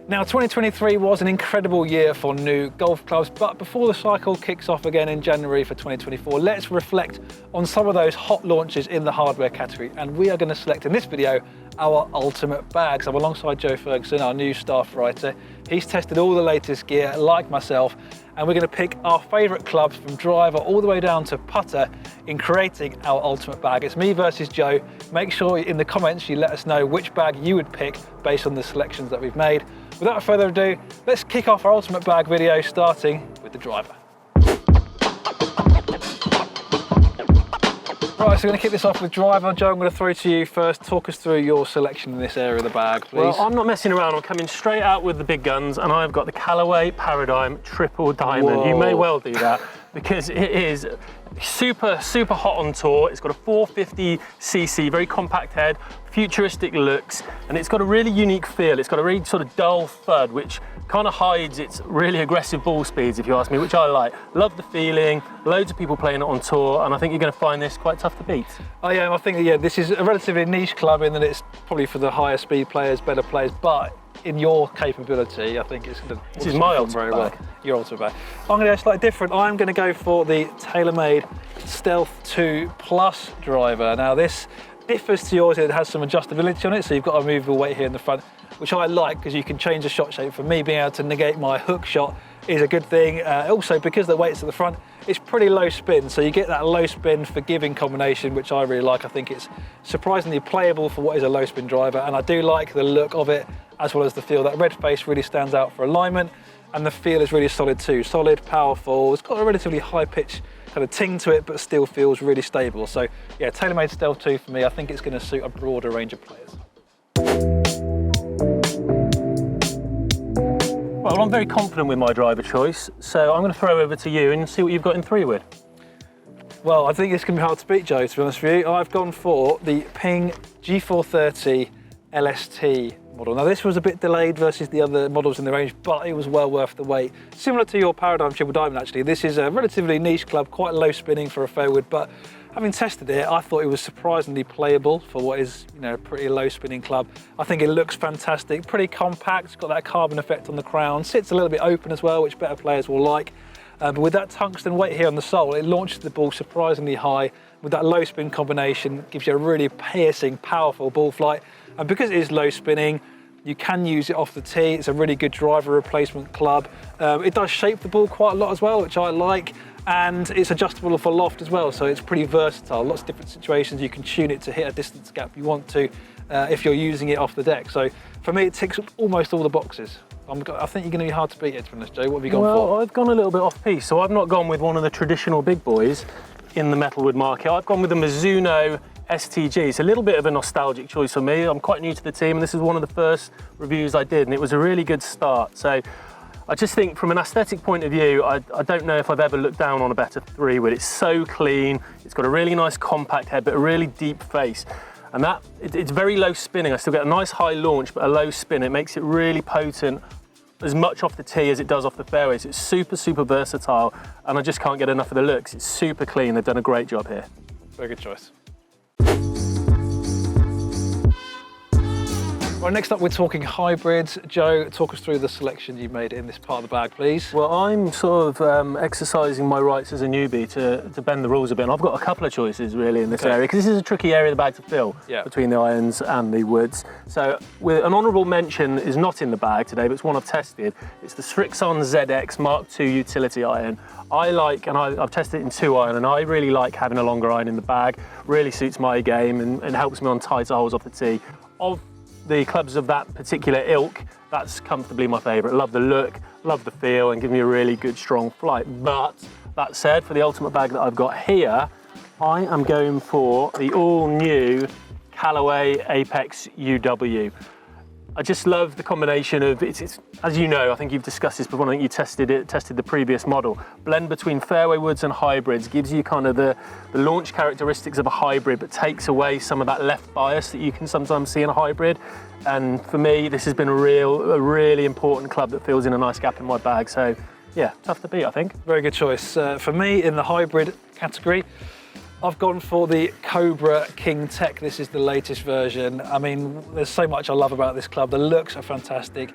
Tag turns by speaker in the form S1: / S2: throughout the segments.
S1: Now, 2023 was an incredible year for new golf clubs, but before the cycle kicks off again in January for 2024, let's reflect on some of those hot launches in the hardware category. And we are going to select in this video our ultimate bags. I'm alongside Joe Ferguson, our new staff writer. He's tested all the latest gear, like myself, and we're going to pick our favourite clubs from driver all the way down to putter in creating our ultimate bag. It's me versus Joe. Make sure in the comments you let us know which bag you would pick based on the selections that we've made. Without further ado, let's kick off our ultimate bag video, starting with the driver. Right, so we're going to kick this off with driver. Joe, I'm going to throw to you first. Talk us through your selection in this area of the bag, please.
S2: Well, I'm not messing around. I'm coming straight out with the big guns, and I've got the Callaway Paradigm Triple Diamond.
S1: Whoa.
S2: You may well do that because it is super hot on tour. It's got a 450cc, very compact head, futuristic looks, and it's got a really unique feel. It's got a really sort of dull thud, which kind of hides its really aggressive ball speeds, if you ask me, which I like. Love the feeling, loads of people playing it on tour, and I think you're going to find this quite tough to beat.
S1: Oh yeah, I think, yeah, this is a relatively niche club in that it's probably for the higher speed players, better players, but in your capability, I think it's going to
S2: This is my ultimate
S1: very
S2: bag.
S1: well. Your ultimate bag. I'm going to go slightly different. I'm going to go for the TaylorMade Stealth 2 Plus driver. Now this differs to yours. It has some adjustability on it, so you've got a movable weight here in the front, which I like because you can change the shot shape. For me, being able to negate my hook shot is a good thing. Also, because the weight's at the front, it's pretty low spin, so you get that low spin forgiving combination, which I really like. I think it's surprisingly playable for what is a low spin driver, and I do like the look of it as well as the feel. That red face really stands out for alignment, and the feel is really solid too. Solid, powerful. It's got a relatively high pitch kind of ting to it, but still feels really stable. So yeah, TaylorMade Stealth 2 for me. I think it's going to suit a broader range of players.
S2: Well, I'm very confident with my driver choice, so I'm going to throw over to you and see what you've got in 3-wood.
S1: Well, I think it's going to be hard to beat, Joe, to be honest with you. I've gone for the Ping G430 LST model. Now, this was a bit delayed versus the other models in the range, but it was well worth the wait. Similar to your Paradigm Triple Diamond, actually. This is a relatively niche club, quite low spinning for a fairwood, but having tested it, I thought it was surprisingly playable for what is, you know, a pretty low spinning club. I think it looks fantastic, pretty compact, it's got that carbon effect on the crown, sits a little bit open as well, which better players will like. But with that tungsten weight here on the sole, it launches the ball surprisingly high. With that low spin combination, gives you a really piercing, powerful ball flight. And because it is low spinning, you can use it off the tee. It's a really good driver replacement club. It does shape the ball quite a lot as well, which I like. And it's adjustable for loft as well, so it's pretty versatile. Lots of different situations. You can tune it to hit a distance gap you want to if you're using it off the deck. So for me, it ticks almost all the boxes. I think you're going to be hard to beat it, to be honest, Joe. What have you gone for?
S2: Well, I've gone a little bit off piece, so I've not gone with one of the traditional big boys in the metalwood market. I've gone with the Mizuno STG. It's a little bit of a nostalgic choice for me. I'm quite new to the team, and this is one of the first reviews I did, and it was a really good start. So I just think from an aesthetic point of view, I don't know if I've ever looked down on a better 3-wood. It's so clean, it's got a really nice compact head, but a really deep face. And it's very low spinning. I still get a nice high launch, but a low spin. It makes it really potent, as much off the tee as it does off the fairways. It's super versatile, and I just can't get enough of the looks. It's super clean. They've done a great job here.
S1: Very good choice. Right, next up we're talking hybrids. Joe, talk us through the selection you made in this part of the bag, please.
S2: Well, I'm sort of exercising my rights as a newbie to bend the rules a bit, and I've got a couple of choices really in this area, because this is a tricky area of the bag to fill between the irons and the woods. So with an honourable mention is not in the bag today, but it's one I've tested. It's the Strixon ZX Mark II utility iron. I like, and I've tested it in 2-iron, and I really like having a longer iron in the bag. Really suits my game and helps me on tighter holes off the tee. Of the clubs of that particular ilk, that's comfortably my favourite. Love the look, love the feel, and give me a really good strong flight. But that said, for the ultimate bag that I've got here, I am going for the all new Callaway Apex UW. I just love the combination of, it's as you know, I think you've discussed this before, I think you tested the previous model. Blend between fairway woods and hybrids, gives you kind of the launch characteristics of a hybrid, but takes away some of that left bias that you can sometimes see in a hybrid. And for me, this has been a really important club that fills in a nice gap in my bag. So yeah, tough to beat, I think.
S1: Very good choice. For me, in the hybrid category, I've gone for the Cobra King Tech. This is the latest version. I mean, there's so much I love about this club. The looks are fantastic.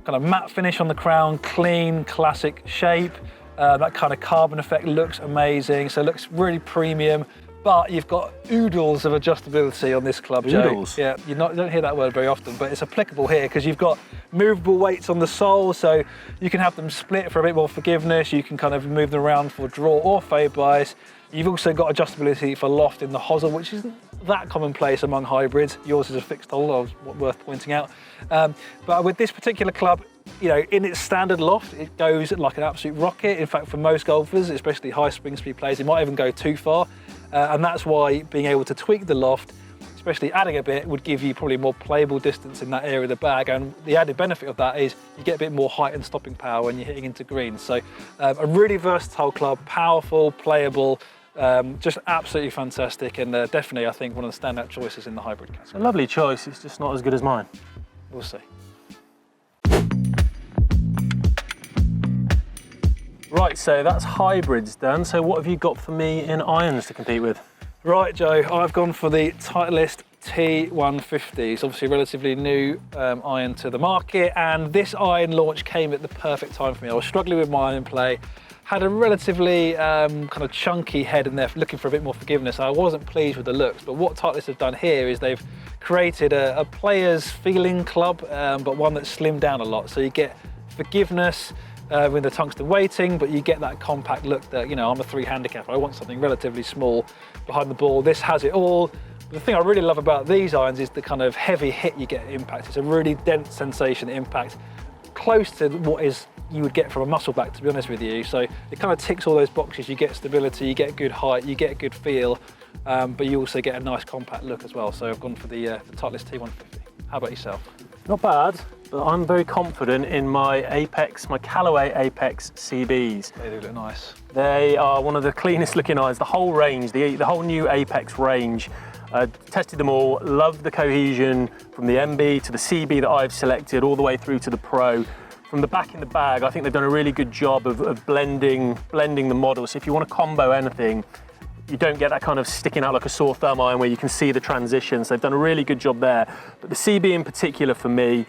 S1: kind of matte finish on the crown, clean, classic shape. That kind of carbon effect looks amazing, so it looks really premium. But you've got oodles of adjustability on this club, Joe.
S2: Oodles?
S1: Yeah, you don't hear that word very often, but it's applicable here because you've got movable weights on the sole, so you can have them split for a bit more forgiveness. You can kind of move them around for draw or fade bias. You've also got adjustability for loft in the hosel, which isn't that commonplace among hybrids. Yours is a fixed hole, worth pointing out. But with this particular club, in its standard loft, it goes like an absolute rocket. In fact, for most golfers, especially high spring speed players, it might even go too far. And that's why being able to tweak the loft, especially adding a bit, would give you probably more playable distance in that area of the bag. And the added benefit of that is you get a bit more height and stopping power when you're hitting into greens. So a really versatile club, powerful, playable, just absolutely fantastic. And definitely, I think, one of the standout choices in the hybrid category.
S2: It's a lovely choice, it's just not as good as mine.
S1: We'll see.
S2: Right, so that's hybrids done. So what have you got for me in irons to compete with?
S1: Right, Joe, I've gone for the Titleist T150. It's obviously a relatively new iron to the market, and this iron launch came at the perfect time for me. I was struggling with my iron play, had a relatively kind of chunky head in there, looking for a bit more forgiveness. I wasn't pleased with the looks, but what Titleist have done here is they've created a player's feeling club, but one that's slimmed down a lot. So you get forgiveness, with the tungsten weighting, but you get that compact look that, I'm a 3 handicapper. I want something relatively small behind the ball. This has it all. The thing I really love about these irons is the kind of heavy hit you get at impact. It's a really dense sensation impact, close to what you would get from a muscle back, to be honest with you. So it kind of ticks all those boxes. You get stability, you get good height, you get a good feel, but you also get a nice compact look as well. So I've gone for the Titleist T150. How about yourself?
S2: Not bad, but I'm very confident in my Callaway Apex CBs.
S1: They do look nice.
S2: They are one of the cleanest looking irons, the whole range, the whole new Apex range. Tested them all, loved the cohesion from the MB to the CB that I've selected all the way through to the Pro. From the back in the bag, I think they've done a really good job of blending the model. So if you want to combo anything, you don't get that kind of sticking out like a sore thumb iron where you can see the transitions. They've done a really good job there. But the CB in particular for me,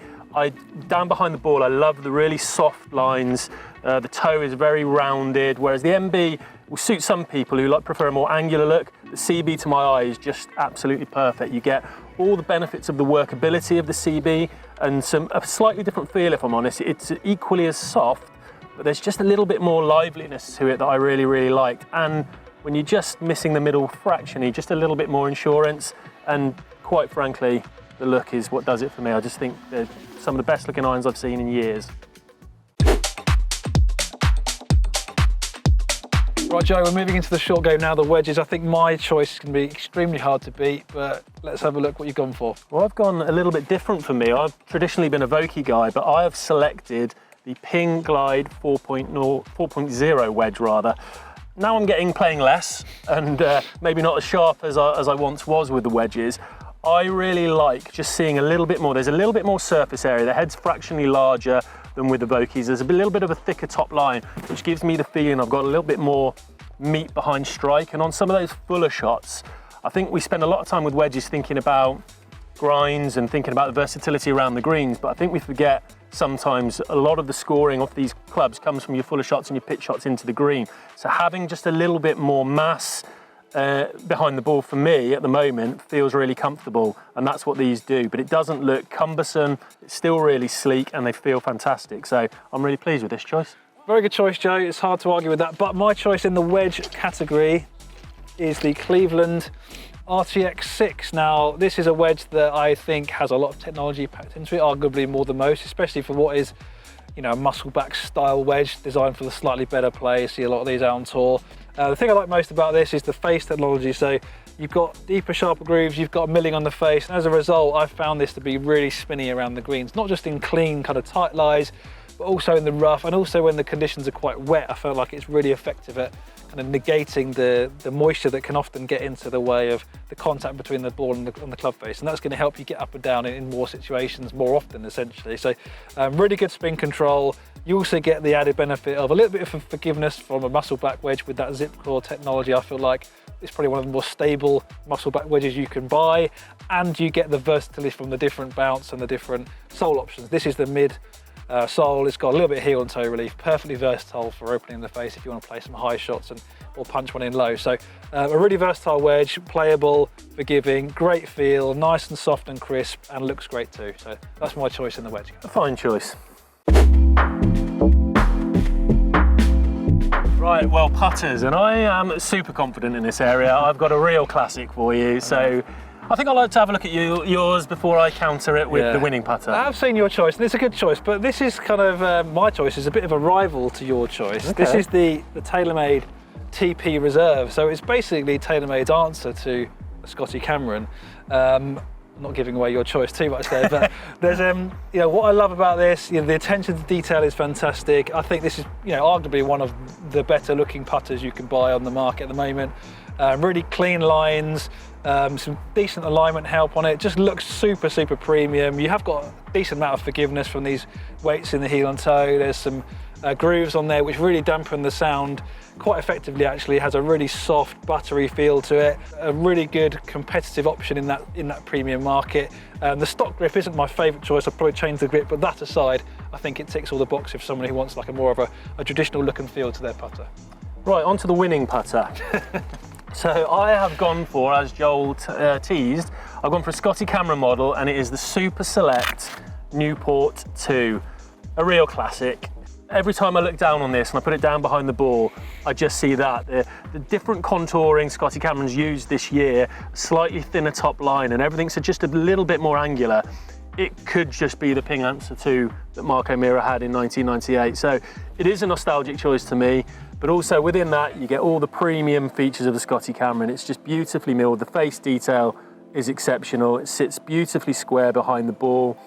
S2: down behind the ball, I love the really soft lines. The toe is very rounded, whereas the MB will suit some people who prefer a more angular look. The CB to my eye is just absolutely perfect. You get all the benefits of the workability of the CB and a slightly different feel, if I'm honest. It's equally as soft, but there's just a little bit more liveliness to it that I really, really liked. And when you're just missing the middle fraction, you just a little bit more insurance, and quite frankly, the look is what does it for me. I just think they're some of the best looking irons I've seen in years.
S1: Right, Joe, we're moving into the short game now, the wedges. I think my choice can be extremely hard to beat, but let's have a look what you've gone for.
S2: Well, I've gone a little bit different for me. I've traditionally been a Vokey guy, but I have selected the Ping Glide 4.0 wedge rather. Now I'm playing less and maybe not as sharp as I once was with the wedges. I really like just seeing a little bit more. There's a little bit more surface area. The head's fractionally larger than with the Vokeys. There's a little bit of a thicker top line, which gives me the feeling I've got a little bit more meat behind strike. And on some of those fuller shots, I think we spend a lot of time with wedges thinking about grinds and thinking about the versatility around the greens, but I think we forget sometimes a lot of the scoring off these clubs comes from your fuller shots and your pitch shots into the green. So having just a little bit more mass behind the ball for me at the moment feels really comfortable, and that's what these do. But it doesn't look cumbersome, it's still really sleek, and they feel fantastic. So I'm really pleased with this choice.
S1: Very good choice, Joe. It's hard to argue with that, but my choice in the wedge category is the Cleveland RTX 6. Now, this is a wedge that I think has a lot of technology packed into it, arguably more than most, especially for what is, a muscle back style wedge designed for the slightly better play. You see a lot of these out on tour. The thing I like most about this is the face technology. So you've got deeper, sharper grooves, you've got milling on the face, and as a result, I've found this to be really spinny around the greens, not just in clean kind of tight lies, but also in the rough, and also when the conditions are quite wet. I feel like it's really effective at kind of negating the moisture that can often get into the way of the contact between the ball and the club face, and that's going to help you get up and down in more situations more often, essentially. So really good spin control. You also get the added benefit of a little bit of forgiveness from a muscle back wedge with that zip core technology. I feel like it's probably one of the more stable muscle back wedges you can buy, and you get the versatility from the different bounce and the different sole options. This is the mid sole. It's got a little bit of heel and toe relief, perfectly versatile for opening the face if you want to play some high shots or punch one in low. So a really versatile wedge, playable, forgiving, great feel, nice and soft and crisp, and looks great too. So that's my choice in the wedge.
S2: A fine choice. Right, well, putters, and I am super confident in this area. I've got a real classic for you, so I think I'd like to have a look at yours before I counter it with the winning putter.
S1: I've seen your choice, and it's a good choice, but this is kind of, my choice is a bit of a rival to your choice. Okay. This is the TaylorMade TP Reserve, so it's basically TaylorMade's answer to Scotty Cameron. I'm not giving away your choice too much there, but there's you know, what I love about this, you know, the attention to detail is fantastic. I think this is, you know, arguably one of the better looking putters you can buy on the market at the moment. Really clean lines, some decent alignment help on it. Just looks super premium. You have got a decent amount of forgiveness from these weights in the heel and toe. There's some grooves on there which really dampen the sound quite effectively. Actually, it has a really soft, buttery feel to it. A really good competitive option in that premium market. The stock grip isn't my favourite choice. I'd probably change the grip, but that aside, I think it ticks all the boxes for someone who wants like a more of a traditional look and feel to their putter.
S2: Right, on to the winning putter. So I have gone for, as Joel teased, I've gone for a Scotty Cameron model, and it is the Super Select Newport 2. A real classic. Every time I look down on this and I put it down behind the ball, I just see that. The different contouring Scotty Cameron's used this year, slightly thinner top line, and everything's just a little bit more angular. It could just be the Ping Answer 2 that Mark O'Meara had in 1998. So it is a nostalgic choice to me, but also within that, you get all the premium features of the Scotty Cameron. It's just beautifully milled. The face detail is exceptional. It sits beautifully square behind the ball.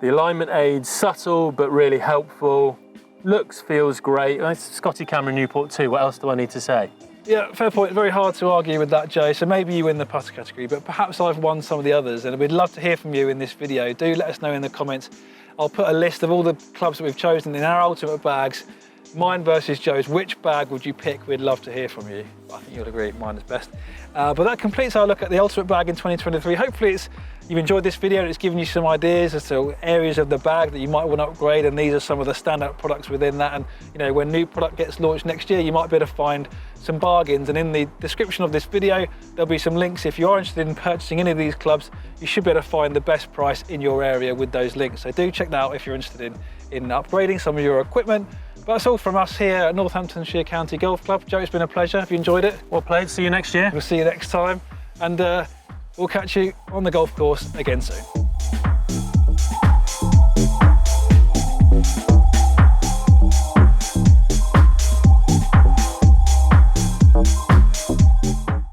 S2: The alignment aid's subtle, but really helpful. Looks, feels great. It's Scotty Cameron Newport 2. What else do I need to say?
S1: Yeah, fair point. Very hard to argue with that, Joe. So maybe you win the putter category, but perhaps I've won some of the others, and we'd love to hear from you in this video. Do let us know in the comments. I'll put a list of all the clubs that we've chosen in our ultimate bags. Mine versus Joe's. Which bag would you pick? We'd love to hear from you. I think you'll agree mine is best. But that completes our look at the ultimate bag in 2023. Hopefully you've enjoyed this video and it's given you some ideas as to areas of the bag that you might want to upgrade, and these are some of the standout products within that. And you know, when new product gets launched next year, you might be able to find some bargains, and in the description of this video there'll be some links. If you're interested in purchasing any of these clubs, you should be able to find the best price in your area with those links. So do check that out if you're interested in upgrading some of your equipment. But that's all from us here at Northamptonshire County Golf Club. Joe, it's been a pleasure. Have you enjoyed it?
S2: Well played. See you next year.
S1: We'll see you next time, and we'll catch you on the golf course again soon.